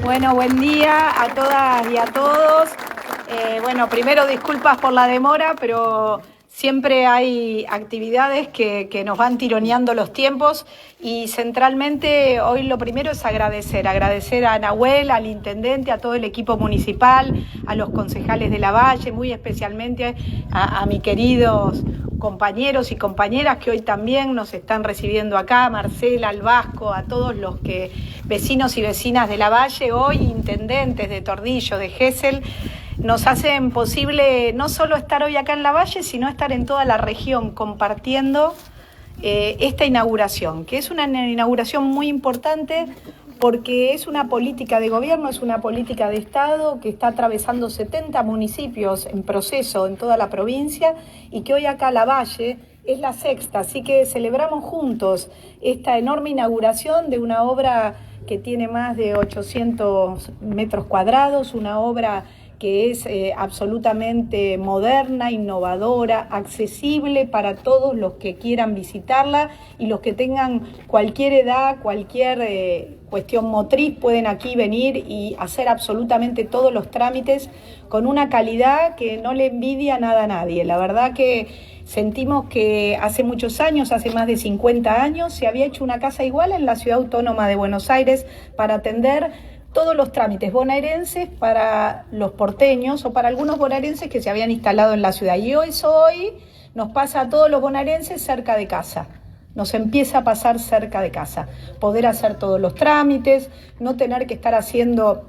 Bueno, buen día a todas y a todos. Bueno, primero disculpas por la demora, pero siempre hay actividades que nos van tironeando los tiempos y centralmente hoy lo primero es agradecer a Nahuel, al intendente, a todo el equipo municipal, a los concejales de Lavalle, muy especialmente a mis queridos compañeros y compañeras que hoy también nos están recibiendo acá, Marcela, al Vasco, a todos los que vecinos y vecinas de Lavalle, hoy intendentes de Tordillo, de Gesell, nos hacen posible no solo estar hoy acá en Lavalle, sino estar en toda la región compartiendo esta inauguración, que es una inauguración muy importante porque es una política de gobierno, es una política de Estado que está atravesando 70 municipios en proceso en toda la provincia y que hoy acá Lavalle es la sexta, así que celebramos juntos esta enorme inauguración de una obra que tiene más de 800 metros cuadrados, una obra que es absolutamente moderna, innovadora, accesible para todos los que quieran visitarla y los que tengan cualquier edad, cualquier cuestión motriz, pueden aquí venir y hacer absolutamente todos los trámites con una calidad que no le envidia nada a nadie. La verdad que sentimos que hace muchos años, hace más de 50 años, se había hecho una casa igual en la Ciudad Autónoma de Buenos Aires para atender todos los trámites bonaerenses para los porteños o para algunos bonaerenses que se habían instalado en la ciudad. Y eso hoy nos pasa a todos los bonaerenses cerca de casa. Nos empieza a pasar cerca de casa. Poder hacer todos los trámites, no tener que estar haciendo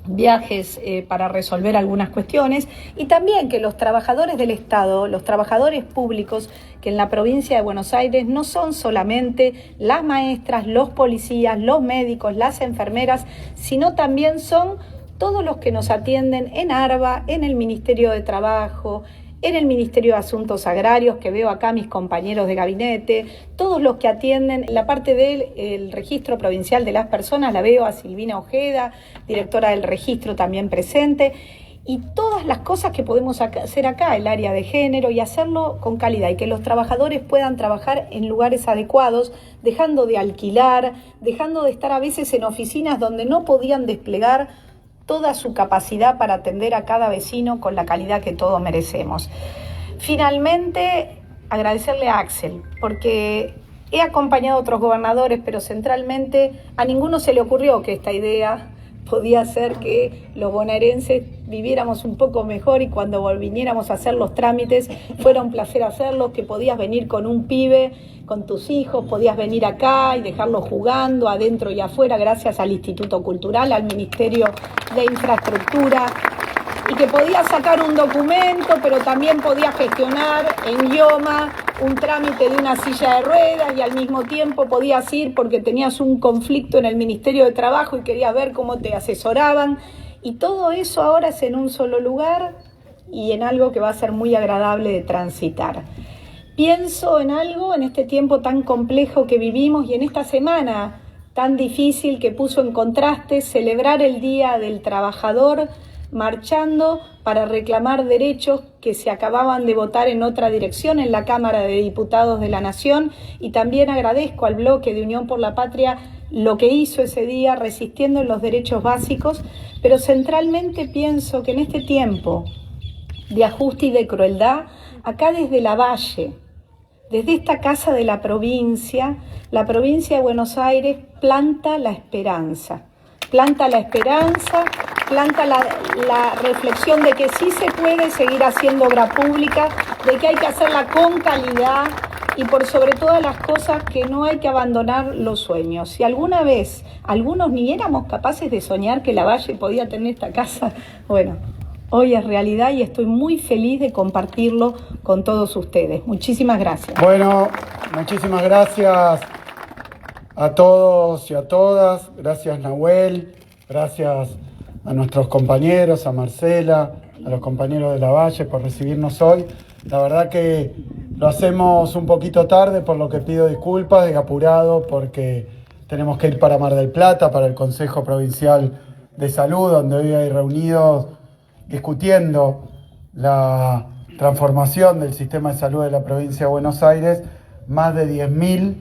viajes para resolver algunas cuestiones y también que los trabajadores del Estado, los trabajadores públicos que en la provincia de Buenos Aires no son solamente las maestras, los policías, los médicos, las enfermeras, sino también son todos los que nos atienden en ARBA, en el Ministerio de Trabajo, en el Ministerio de Asuntos Agrarios, que veo acá mis compañeros de gabinete, todos los que atienden la parte del Registro Provincial de las Personas, la veo a Silvina Ojeda, directora del registro también presente, y todas las cosas que podemos hacer acá, el área de género, y hacerlo con calidad, y que los trabajadores puedan trabajar en lugares adecuados, dejando de alquilar, dejando de estar a veces en oficinas donde no podían desplegar toda su capacidad para atender a cada vecino con la calidad que todos merecemos. Finalmente, agradecerle a Axel, porque he acompañado a otros gobernadores, pero centralmente a ninguno se le ocurrió que esta idea podía hacer que los bonaerenses viviéramos un poco mejor y cuando viniéramos a hacer los trámites fuera un placer hacerlos, que podías venir con un pibe, con tus hijos, podías venir acá y dejarlos jugando adentro y afuera gracias al Instituto Cultural, al Ministerio de Infraestructura, y que podías sacar un documento, pero también podías gestionar en idioma un trámite de una silla de ruedas y al mismo tiempo podías ir porque tenías un conflicto en el Ministerio de Trabajo y querías ver cómo te asesoraban. Y todo eso ahora es en un solo lugar y en algo que va a ser muy agradable de transitar. Pienso en algo en este tiempo tan complejo que vivimos y en esta semana tan difícil que puso en contraste celebrar el Día del Trabajador, marchando para reclamar derechos que se acababan de votar en otra dirección en la Cámara de Diputados de la Nación, y también agradezco al bloque de Unión por la Patria lo que hizo ese día resistiendo en los derechos básicos, pero centralmente pienso que en este tiempo de ajuste y de crueldad, acá desde Lavalle, desde esta casa de la provincia de Buenos Aires planta la esperanza, planta la reflexión de que sí se puede seguir haciendo obra pública, de que hay que hacerla con calidad y por sobre todas las cosas que no hay que abandonar los sueños. Si alguna vez algunos ni éramos capaces de soñar que Lavalle podía tener esta casa, bueno, hoy es realidad y estoy muy feliz de compartirlo con todos ustedes. Muchísimas gracias. Bueno, muchísimas gracias a todos y a todas. Gracias, Nahuel. Gracias a nuestros compañeros, a Marcela, a los compañeros de Lavalle por recibirnos hoy. La verdad que lo hacemos un poquito tarde, por lo que pido disculpas, de apurado, porque tenemos que ir para Mar del Plata, para el Consejo Provincial de Salud, donde hoy hay reunidos discutiendo la transformación del sistema de salud de la provincia de Buenos Aires, más de 10.000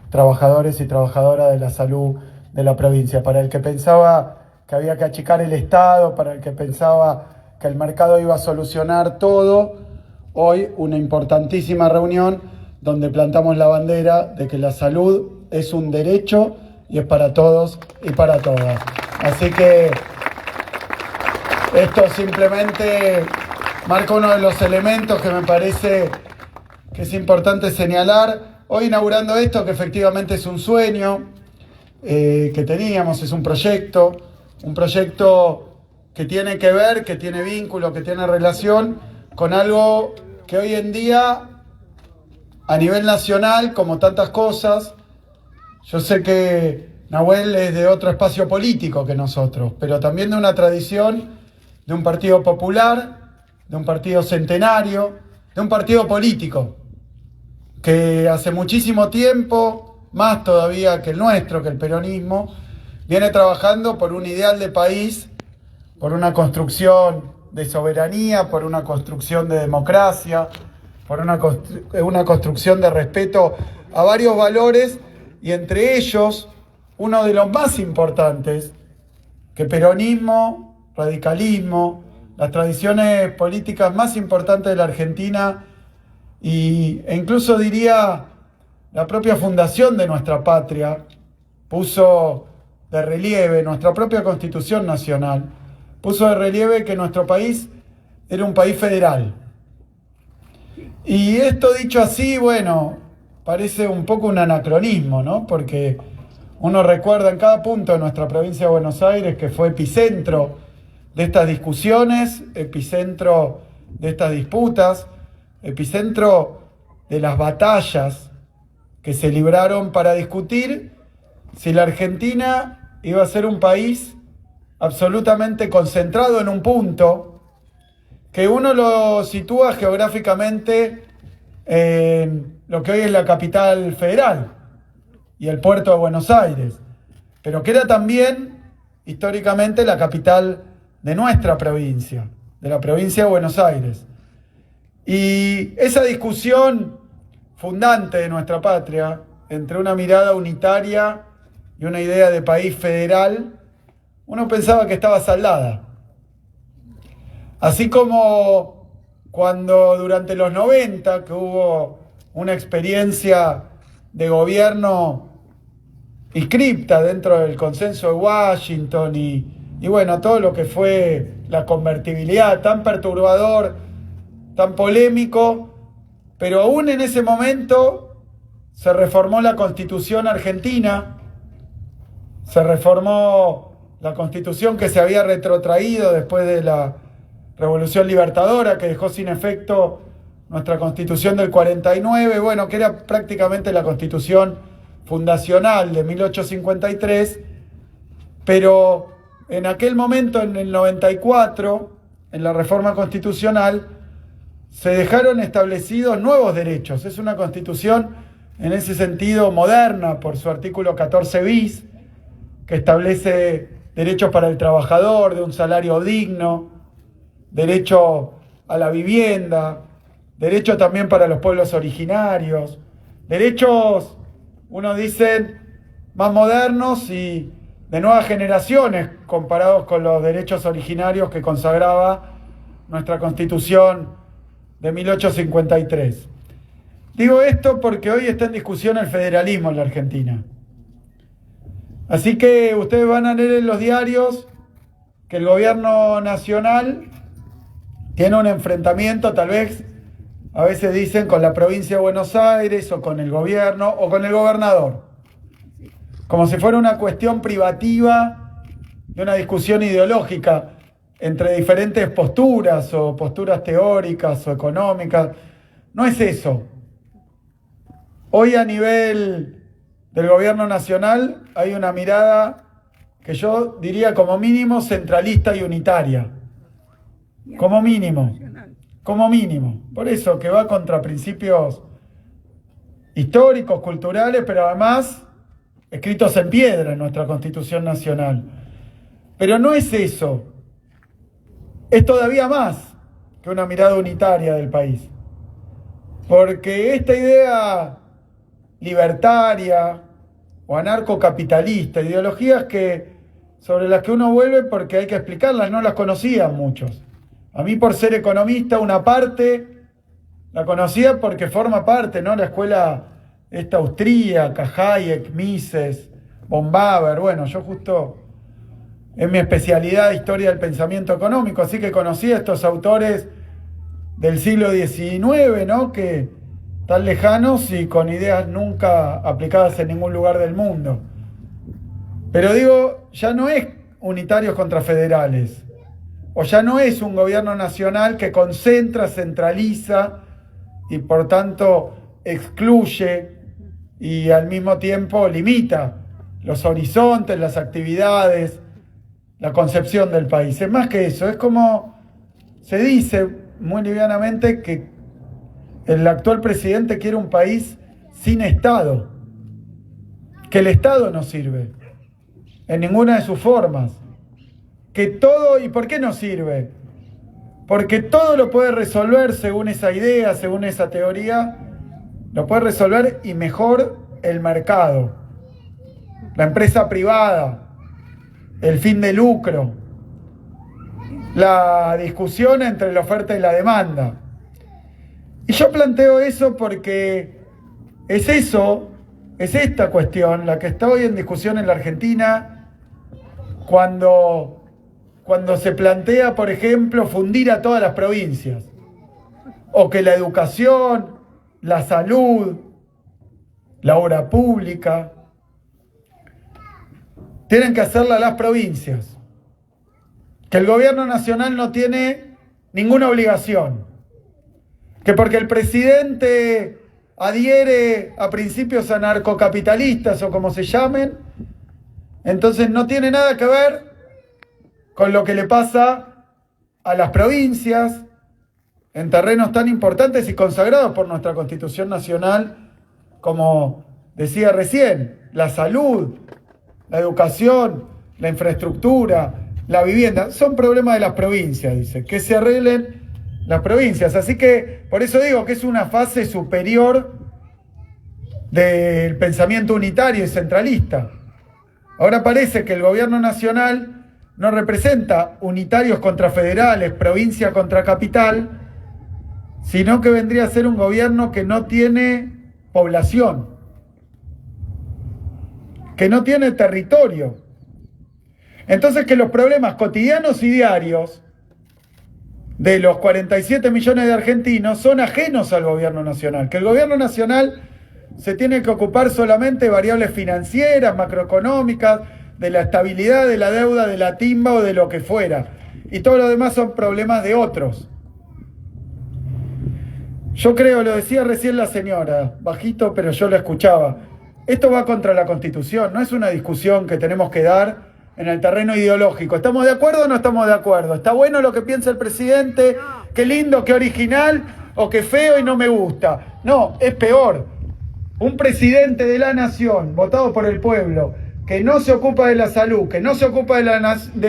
trabajadores y trabajadoras de la salud de la provincia. Para el que pensaba que había que achicar el Estado, para el que pensaba que el mercado iba a solucionar todo. Hoy una importantísima reunión donde plantamos la bandera de que la salud es un derecho y es para todos y para todas. Así que esto simplemente marca uno de los elementos que me parece que es importante señalar. Hoy inaugurando esto, que efectivamente es un sueño que teníamos, es un proyecto que tiene que ver, que tiene vínculo, que tiene relación con algo que hoy en día, a nivel nacional, como tantas cosas, yo sé que Nahuel es de otro espacio político que nosotros, pero también de una tradición de un partido popular, de un partido centenario, de un partido político, que hace muchísimo tiempo, más todavía que el nuestro, que el peronismo, viene trabajando por un ideal de país, por una construcción de soberanía, por una construcción de democracia, por una construcción de respeto a varios valores, y entre ellos, uno de los más importantes, que peronismo, radicalismo, las tradiciones políticas más importantes de la Argentina, e incluso diría la propia fundación de nuestra patria, puso de relieve, nuestra propia Constitución Nacional, puso de relieve que nuestro país era un país federal. Y esto dicho así, bueno, parece un poco un anacronismo, ¿no? Porque uno recuerda en cada punto de nuestra provincia de Buenos Aires que fue epicentro de estas discusiones, epicentro de estas disputas, epicentro de las batallas que se libraron para discutir si la Argentina iba a ser un país absolutamente concentrado en un punto, que uno lo sitúa geográficamente en lo que hoy es la capital federal y el puerto de Buenos Aires, pero que era también históricamente la capital de nuestra provincia, de la provincia de Buenos Aires. Y esa discusión fundante de nuestra patria, entre una mirada unitaria y una idea de país federal, uno pensaba que estaba saldada. Así como cuando durante los 90, que hubo una experiencia de gobierno inscripta dentro del consenso de Washington y bueno, todo lo que fue la convertibilidad, tan perturbador, tan polémico, pero aún en ese momento se reformó la Constitución argentina, se reformó la Constitución que se había retrotraído después de la Revolución Libertadora, que dejó sin efecto nuestra Constitución del 49, bueno, que era prácticamente la Constitución fundacional de 1853, pero en aquel momento, en el 94, en la reforma constitucional, se dejaron establecidos nuevos derechos. Es una constitución en ese sentido moderna por su artículo 14 bis, que establece derechos para el trabajador, de un salario digno, derecho a la vivienda, derecho también para los pueblos originarios, derechos, unos dicen, más modernos y de nuevas generaciones comparados con los derechos originarios que consagraba nuestra Constitución de 1853. Digo esto porque hoy está en discusión el federalismo en la Argentina. Así que ustedes van a leer en los diarios que el gobierno nacional tiene un enfrentamiento, tal vez, a veces dicen, con la provincia de Buenos Aires o con el gobierno o con el gobernador. Como si fuera una cuestión privativa de una discusión ideológica entre diferentes posturas o posturas teóricas o económicas. No es eso. Hoy a nivel del gobierno nacional hay una mirada que yo diría como mínimo centralista y unitaria. Como mínimo. Por eso que va contra principios históricos, culturales, pero además escritos en piedra en nuestra Constitución Nacional. Pero no es eso. Es todavía más que una mirada unitaria del país. Porque esta idea libertaria o anarcocapitalista, ideologías que sobre las que uno vuelve porque hay que explicarlas, no las conocían muchos. A mí, por ser economista, una parte la conocía porque forma parte, ¿no? La escuela esta austríaca, Hayek, Mises, von Baber. Bueno, yo justo en mi especialidad historia del pensamiento económico, así que conocí a estos autores del siglo XIX, ¿no? Que tan lejanos y con ideas nunca aplicadas en ningún lugar del mundo. Pero digo, ya no es unitarios contra federales, o ya no es un gobierno nacional que concentra, centraliza y por tanto excluye y al mismo tiempo limita los horizontes, las actividades, la concepción del país. Es más que eso, es como se dice muy livianamente que el actual presidente quiere un país sin Estado, que el Estado no sirve en ninguna de sus formas, que todo, ¿y por qué no sirve? Porque todo lo puede resolver según esa idea, según esa teoría, lo puede resolver y mejor el mercado, la empresa privada, el fin de lucro, la discusión entre la oferta y la demanda. Y yo planteo eso porque es eso, es esta cuestión la que está hoy en discusión en la Argentina cuando se plantea, por ejemplo, fundir a todas las provincias, o que la educación, la salud, la obra pública, tienen que hacerla las provincias, que el gobierno nacional no tiene ninguna obligación, que porque el presidente adhiere a principios anarcocapitalistas o como se llamen, entonces no tiene nada que ver con lo que le pasa a las provincias en terrenos tan importantes y consagrados por nuestra Constitución Nacional, como decía recién, la salud, la educación, la infraestructura, la vivienda. Son problemas de las provincias, dice, que se arreglen las provincias. Así que por eso digo que es una fase superior del pensamiento unitario y centralista. Ahora parece que el gobierno nacional no representa unitarios contra federales, provincia contra capital, sino que vendría a ser un gobierno que no tiene población, que no tiene territorio. Entonces que los problemas cotidianos y diarios de los 47 millones de argentinos son ajenos al gobierno nacional, que el gobierno nacional se tiene que ocupar solamente de variables financieras, macroeconómicas, de la estabilidad, de la deuda, de la timba o de lo que fuera. Y todo lo demás son problemas de otros. Yo creo, lo decía recién la señora, bajito, pero yo la escuchaba. Esto va contra la Constitución, no es una discusión que tenemos que dar en el terreno ideológico. ¿Estamos de acuerdo o no estamos de acuerdo? ¿Está bueno lo que piensa el presidente? ¿Qué lindo, qué original? ¿O qué feo y no me gusta? No, es peor. Un presidente de la nación, votado por el pueblo, que no se ocupa de la salud, que no se ocupa de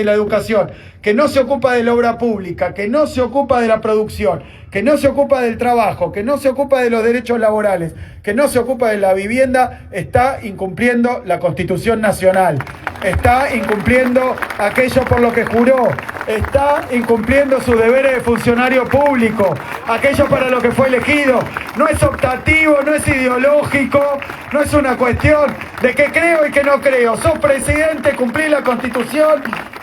la educación, que no se ocupa de la obra pública, que no se ocupa de la producción, que no se ocupa del trabajo, que no se ocupa de los derechos laborales, que no se ocupa de la vivienda, está incumpliendo la Constitución Nacional, está incumpliendo aquello por lo que juró, está incumpliendo sus deberes de funcionario público, aquello para lo que fue elegido. No es optativo, no es ideológico, no es una cuestión de que creo y que no creo. Sos presidente, cumplís la Constitución,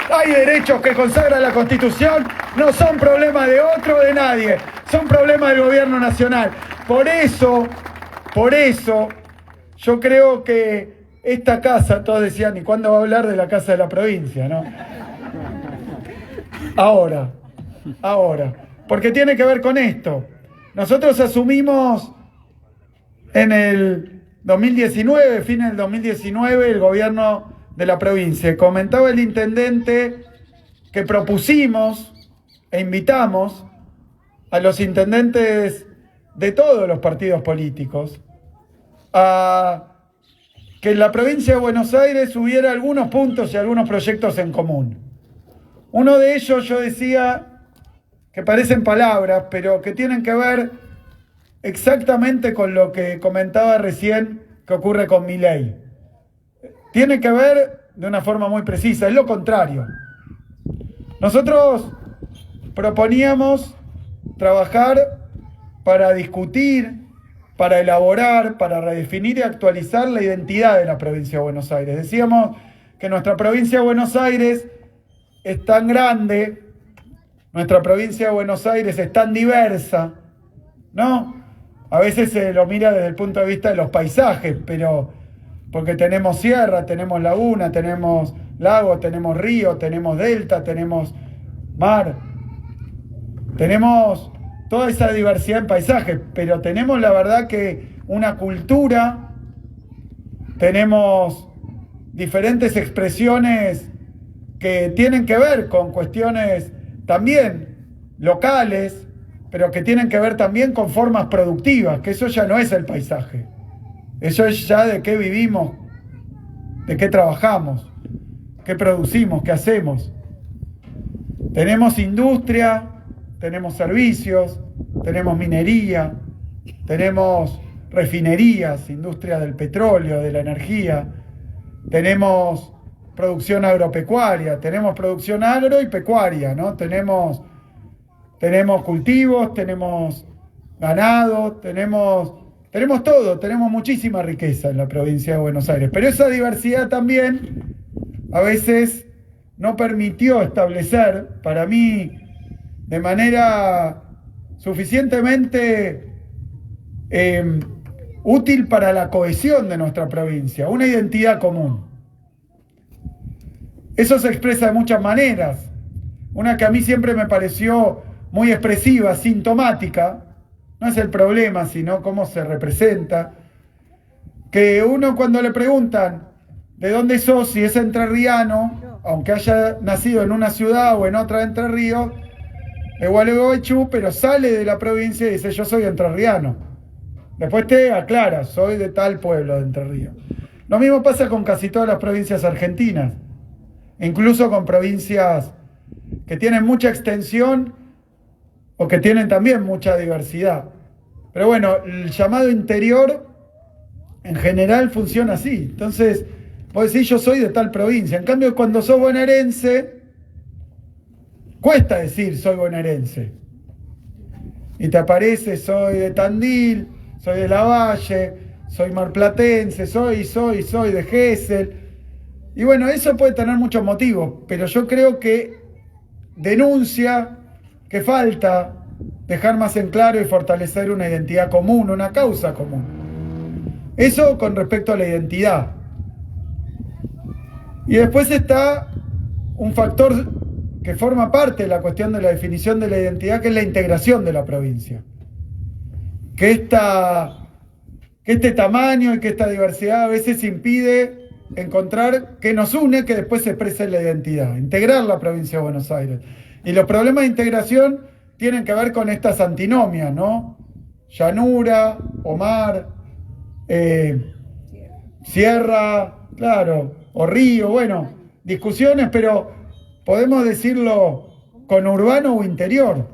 hay derechos que consagra la Constitución, no son problemas de otro o de nadie, son problemas del gobierno nacional. Por eso, yo creo que esta casa, todos decían, ¿y cuándo va a hablar de la casa de la provincia, no? Ahora, porque tiene que ver con esto. Nosotros asumimos en el 2019, fin del 2019, el gobierno de la provincia. Comentaba el intendente que propusimos e invitamos a los intendentes de todos los partidos políticos a que en la provincia de Buenos Aires hubiera algunos puntos y algunos proyectos en común. Uno de ellos, yo decía, que parecen palabras, pero que tienen que ver exactamente con lo que comentaba recién que ocurre con Milei. Tiene que ver de una forma muy precisa, es lo contrario. Nosotros proponíamos trabajar para discutir, para elaborar, para redefinir y actualizar la identidad de la provincia de Buenos Aires. Decíamos que nuestra provincia de Buenos Aires es tan grande, nuestra provincia de Buenos Aires es tan diversa, ¿no? A veces se lo mira desde el punto de vista de los paisajes, pero porque tenemos sierra, tenemos laguna, tenemos lago, tenemos río, tenemos delta, tenemos mar, tenemos toda esa diversidad en paisajes, pero tenemos la verdad que una cultura, tenemos diferentes expresiones que tienen que ver con cuestiones también locales, pero que tienen que ver también con formas productivas, que eso ya no es el paisaje, eso es ya de qué vivimos, de qué trabajamos, qué producimos, qué hacemos. Tenemos industria, tenemos servicios, tenemos minería, tenemos refinerías, industria del petróleo, de la energía, tenemos producción agropecuaria, tenemos producción agro y pecuaria, ¿no? Tenemos cultivos, tenemos ganado, tenemos todo, tenemos muchísima riqueza en la provincia de Buenos Aires, pero esa diversidad también a veces no permitió establecer, para mí, de manera suficientemente útil para la cohesión de nuestra provincia, una identidad común. Eso se expresa de muchas maneras. Una que a mí siempre me pareció muy expresiva, sintomática, no es el problema, sino cómo se representa, que uno cuando le preguntan de dónde sos, si es entrerriano, aunque haya nacido en una ciudad o en otra de Entre Ríos, de Gualeguaychú, pero sale de la provincia y dice yo soy entrerriano. Después te aclara, soy de tal pueblo de Entre Ríos. Lo mismo pasa con casi todas las provincias argentinas, incluso con provincias que tienen mucha extensión o que tienen también mucha diversidad. Pero bueno, el llamado interior en general funciona así. Entonces, vos decís yo soy de tal provincia. En cambio, cuando sos bonaerense, cuesta decir soy bonaerense. Y te aparece soy de Tandil, soy de Lavalle, soy marplatense, soy de Gesell. Y bueno, eso puede tener muchos motivos, pero yo creo que denuncia que falta dejar más en claro y fortalecer una identidad común, una causa común. Eso con respecto a la identidad. Y después está un factor que forma parte de la cuestión de la definición de la identidad, que es la integración de la provincia. Que este tamaño y que esta diversidad a veces impide encontrar que nos une, que después se exprese la identidad, integrar la provincia de Buenos Aires. Y los problemas de integración tienen que ver con estas antinomias, ¿no? Llanura, o mar, sierra, claro, o río, bueno, discusiones, pero podemos decirlo con urbano o interior,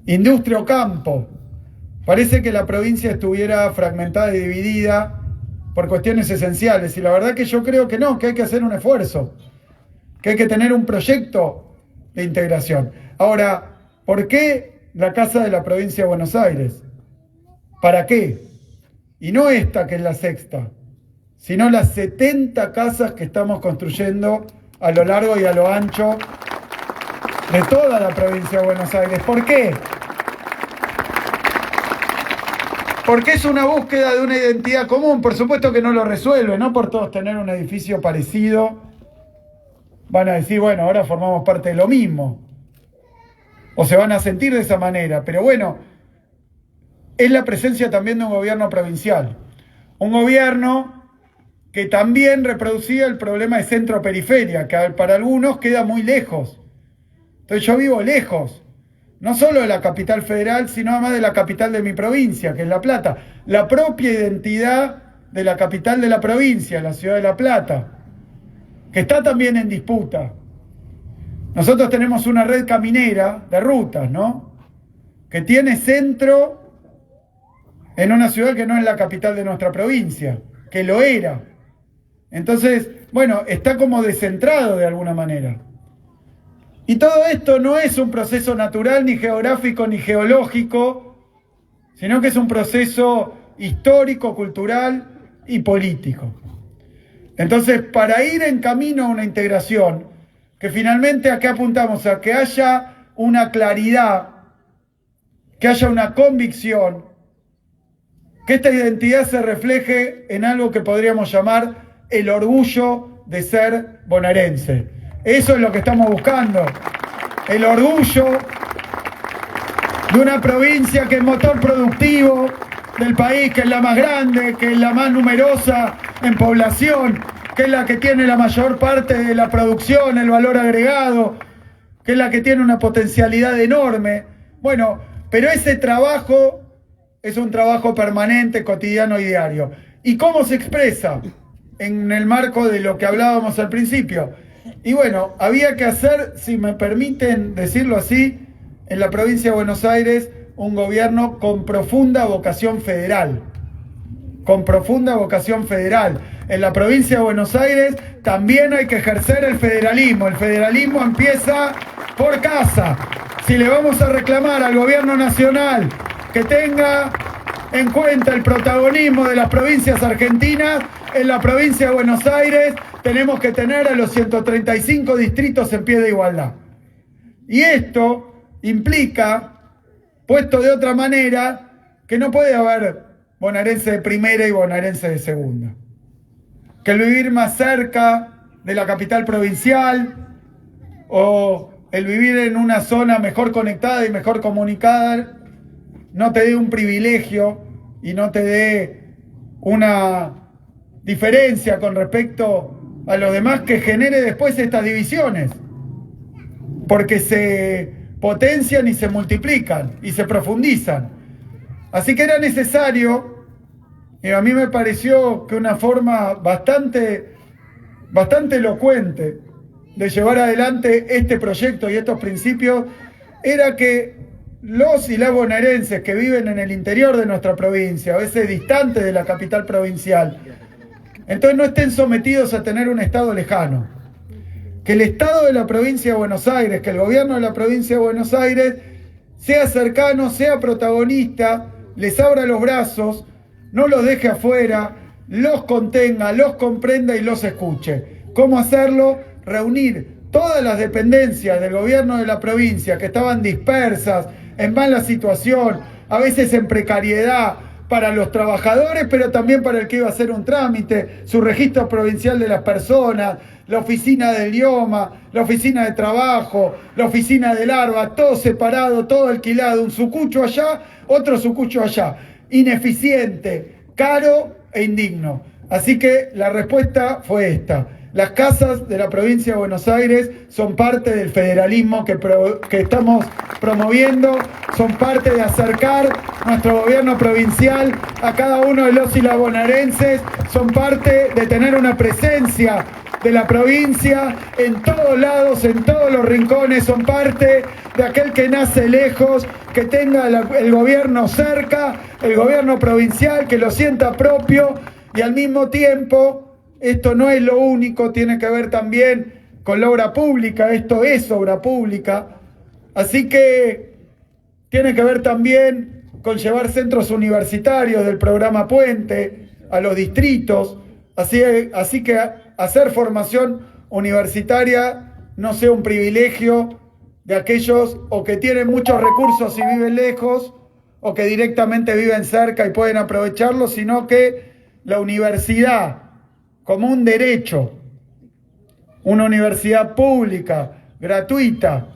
industria o campo. Parece que la provincia estuviera fragmentada y dividida por cuestiones esenciales, y la verdad que yo creo que no, que hay que hacer un esfuerzo, que hay que tener un proyecto de integración. Ahora, ¿por qué la Casa de la Provincia de Buenos Aires? ¿Para qué? Y no esta, que es la sexta, sino las 70 casas que estamos construyendo a lo largo y a lo ancho de toda la provincia de Buenos Aires. ¿Por qué? Porque es una búsqueda de una identidad común. Por supuesto que no lo resuelve, no por todos tener un edificio parecido van a decir, bueno, ahora formamos parte de lo mismo, o se van a sentir de esa manera, pero bueno, es la presencia también de un gobierno provincial, un gobierno que también reproducía el problema de centro-periferia, que para algunos queda muy lejos. Entonces yo vivo lejos, no solo de la capital federal, sino además de la capital de mi provincia, que es La Plata. La propia identidad de la capital de la provincia, la ciudad de La Plata, que está también en disputa. Nosotros tenemos una red caminera de rutas, ¿no? Que tiene centro en una ciudad que no es la capital de nuestra provincia, que lo era. Entonces, bueno, está como descentrado de alguna manera. Y todo esto no es un proceso natural, ni geográfico, ni geológico, sino que es un proceso histórico, cultural y político. Entonces, para ir en camino a una integración, que finalmente a qué apuntamos, a que haya una claridad, que haya una convicción, que esta identidad se refleje en algo que podríamos llamar el orgullo de ser bonaerense. Eso es lo que estamos buscando, el orgullo de una provincia que es motor productivo del país, que es la más grande, que es la más numerosa en población, que es la que tiene la mayor parte de la producción, el valor agregado, que es la que tiene una potencialidad enorme. Bueno, pero ese trabajo es un trabajo permanente, cotidiano y diario. ¿Y cómo se expresa? En el marco de lo que hablábamos al principio. Y bueno, había que hacer, si me permiten decirlo así, en la provincia de Buenos Aires, un gobierno con profunda vocación federal. Con profunda vocación federal. En la provincia de Buenos Aires también hay que ejercer el federalismo. El federalismo empieza por casa. Si le vamos a reclamar al gobierno nacional que tenga en cuenta el protagonismo de las provincias argentinas, en la provincia de Buenos Aires tenemos que tener a los 135 distritos en pie de igualdad. Y esto implica, puesto de otra manera, que no puede haber bonaerense de primera y bonaerense de segunda. Que el vivir más cerca de la capital provincial o el vivir en una zona mejor conectada y mejor comunicada no te dé un privilegio y no te dé una diferencia con respecto a los demás que genere después estas divisiones, porque se potencian y se multiplican y se profundizan. Así que era necesario, y a mí me pareció que una forma bastante elocuente de llevar adelante este proyecto y estos principios era que los y las bonaerenses que viven en el interior de nuestra provincia, a veces distantes de la capital provincial, entonces no estén sometidos a tener un Estado lejano. Que el Estado de la provincia de Buenos Aires, que el gobierno de la provincia de Buenos Aires sea cercano, sea protagonista, les abra los brazos, no los deje afuera, los contenga, los comprenda y los escuche. ¿Cómo hacerlo? Reunir todas las dependencias del gobierno de la provincia que estaban dispersas, en mala situación, a veces en precariedad para los trabajadores, pero también para el que iba a hacer un trámite, su registro provincial de las personas, la oficina del idioma, la oficina de trabajo, la oficina del ARBA, todo separado, todo alquilado, un sucucho allá, otro sucucho allá, ineficiente, caro e indigno. Así que la respuesta fue esta. Las casas de la provincia de Buenos Aires son parte del federalismo que estamos promoviendo, son parte de acercar nuestro gobierno provincial a cada uno de los y las bonaerenses, son parte de tener una presencia de la provincia en todos lados, en todos los rincones, son parte de aquel que nace lejos, que tenga el gobierno cerca, el gobierno provincial, que lo sienta propio y al mismo tiempo... Esto no es lo único, tiene que ver también con la obra pública, esto es obra pública, así que tiene que ver también con llevar centros universitarios del programa Puente a los distritos, así que hacer formación universitaria no sea un privilegio de aquellos o que tienen muchos recursos y viven lejos, o que directamente viven cerca y pueden aprovecharlo, sino que la universidad, como un derecho, una universidad pública, gratuita,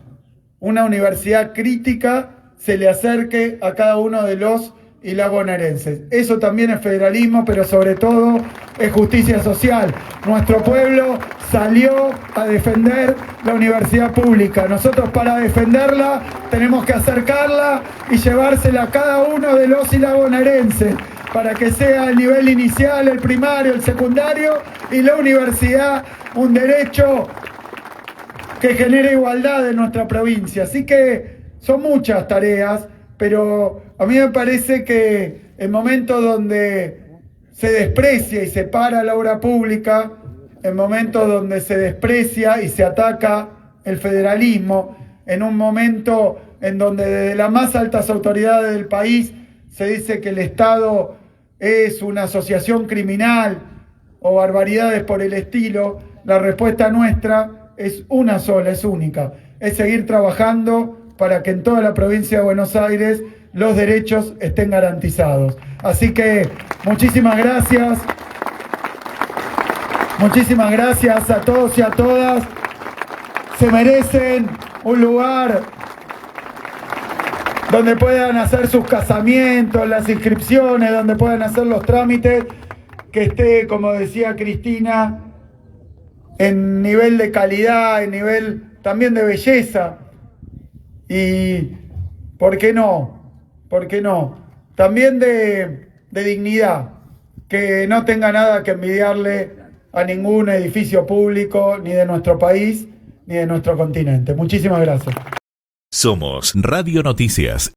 una universidad crítica, se le acerque a cada uno de los y las bonaerenses. Eso también es federalismo, pero sobre todo es justicia social. Nuestro pueblo salió a defender la universidad pública. Nosotros para defenderla tenemos que acercarla y llevársela a cada uno de los y las bonaerenses, para que sea el nivel inicial, el primario, el secundario y la universidad un derecho que genere igualdad en nuestra provincia. Así que son muchas tareas, pero a mí me parece que en momentos donde se desprecia y se para la obra pública, en momentos donde se desprecia y se ataca el federalismo, en un momento en donde desde las más altas autoridades del país se dice que el Estado es una asociación criminal o barbaridades por el estilo, la respuesta nuestra es una sola, es única, es seguir trabajando para que en toda la provincia de Buenos Aires los derechos estén garantizados. Así que muchísimas gracias a todos y a todas. Se merecen un lugar donde puedan hacer sus casamientos, las inscripciones, donde puedan hacer los trámites, que esté, como decía Cristina, en nivel de calidad, en nivel también de belleza. Y, ¿por qué no? ¿Por qué no? También de dignidad, que no tenga nada que envidiarle a ningún edificio público, ni de nuestro país, ni de nuestro continente. Muchísimas gracias. Somos Radio Noticias.